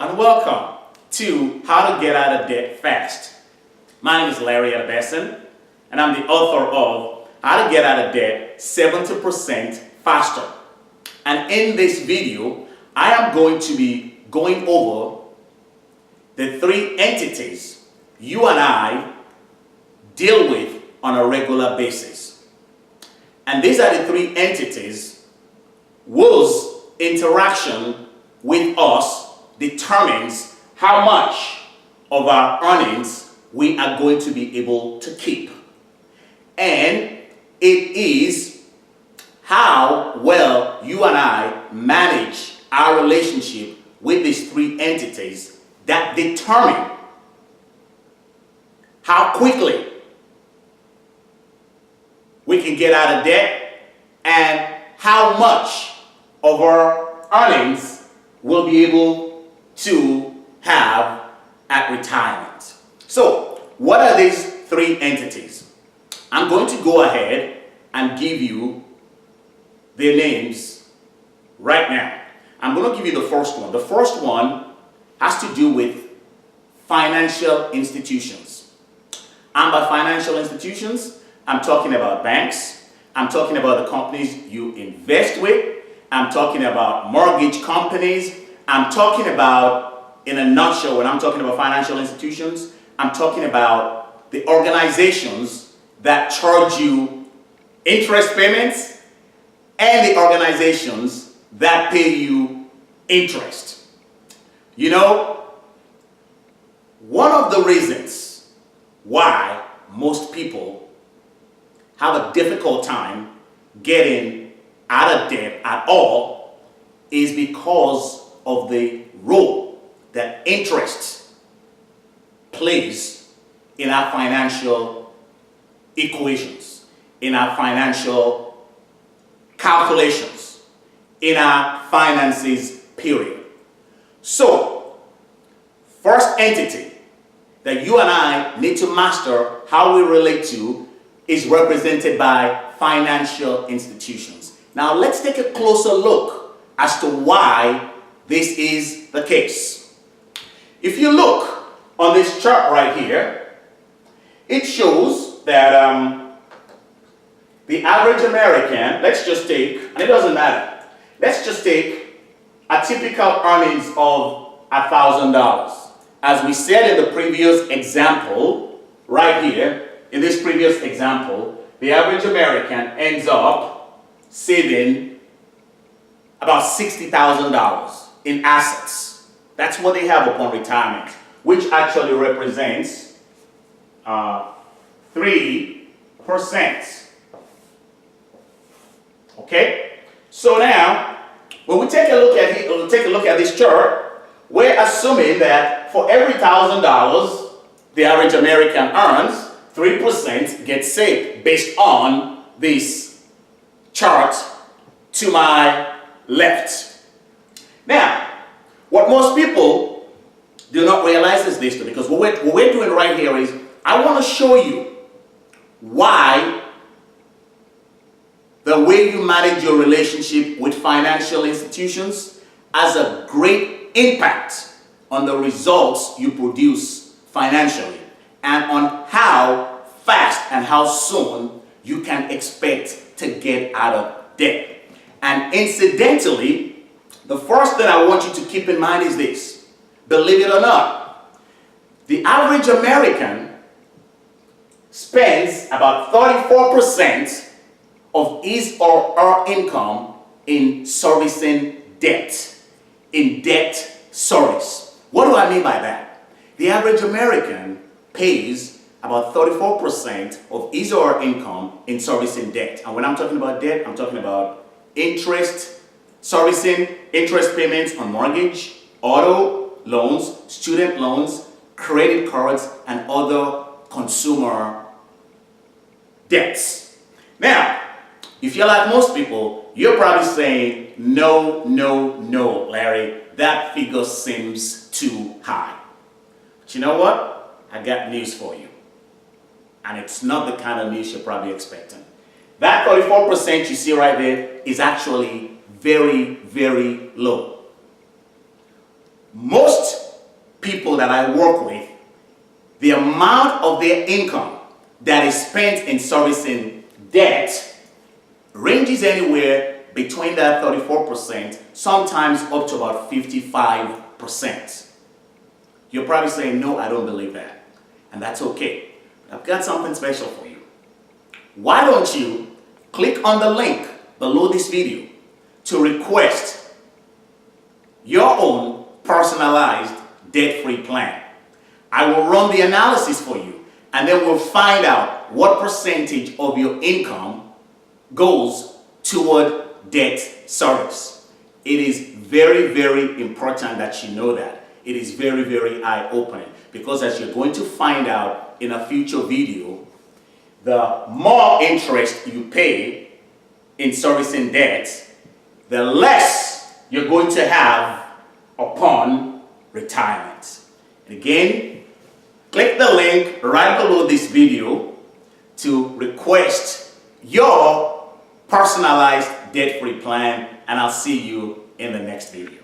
and welcome to How to Get Out of Debt Fast. My name is Larry Adabeson, and I'm the author of How to Get Out of Debt 70% Faster. And in this video, I am going to be going over the three entities you and I deal with on a regular basis. And these are the three entities whose interaction with us determines how much of our earnings we are going to be able to keep. And it is how well you and I manage our relationship with these three entities that determine how quickly we can get out of debt and how much of our earnings we'll be able to have at retirement. So, what are these three entities? I'm going to go ahead and give you their names right now. I'm going to give you the first one. The first one has to do with financial institutions. And by financial institutions, I'm talking about banks. I'm talking about the companies you invest with. I'm talking about mortgage companies. I'm talking about, in a nutshell, when I'm talking about financial institutions, I'm talking about the organizations that charge you interest payments and the organizations that pay you interest. You know, one of the reasons why most people have a difficult time getting out of debt at all is because of the role that interest plays in our financial equations, in our financial calculations, in our finances, period. So, first entity that you and I need to master how we relate to is represented by financial institutions. Now, let's take a closer look as to why this is the case. If you look on this chart right here, it shows that the average American, let's just take, and it doesn't matter, let's just take a typical earnings of $1,000. As we said in the previous example, right here, in this previous example, the average American ends up saving about $60,000 in assets. That's what they have upon retirement, which actually represents 3%. Okay? So now, when we take a look at this chart, we're assuming that for every $1,000 the average American earns, 3% gets saved based on this chart to my left. Now, what most people do not realize is this, because what we're doing right here is I want to show you why the way you manage your relationship with financial institutions has a great impact on the results you produce financially and on how fast and how soon you can expect to get out of debt. And incidentally, the first thing I want you to keep in mind is this. Believe it or not, the average American spends about 34% of his or her income in servicing debt, in debt service. What do I mean by that? The average American pays about 34% of his or her income in servicing debt. And when I'm talking about debt, I'm talking about interest, servicing, interest payments on mortgage, auto loans, student loans, credit cards, and other consumer debts. Now, if you're like most people, you're probably saying, no, Larry, that figure seems too high. But you know what? I got news for you. And it's not the kind of news you're probably expecting. That 34% you see right there is actually very, very low. most people that I work with, the amount of their income that is spent in servicing debt ranges anywhere between that 34%, sometimes up to about 55%. You're probably saying, no, I don't believe that. And that's okay. I've got something special for you. Why don't you click on the link below this video to request your own personalized debt-free plan. I will run the analysis for you, and then we'll find out what percentage of your income goes toward debt service. It is very, very important that you know that. It is very, very eye-opening, because as you're going to find out in a future video, the more interest you pay in servicing debt, the less you're going to have upon retirement. And again, click the link right below this video to request your personalized debt-free plan, and I'll see you in the next video.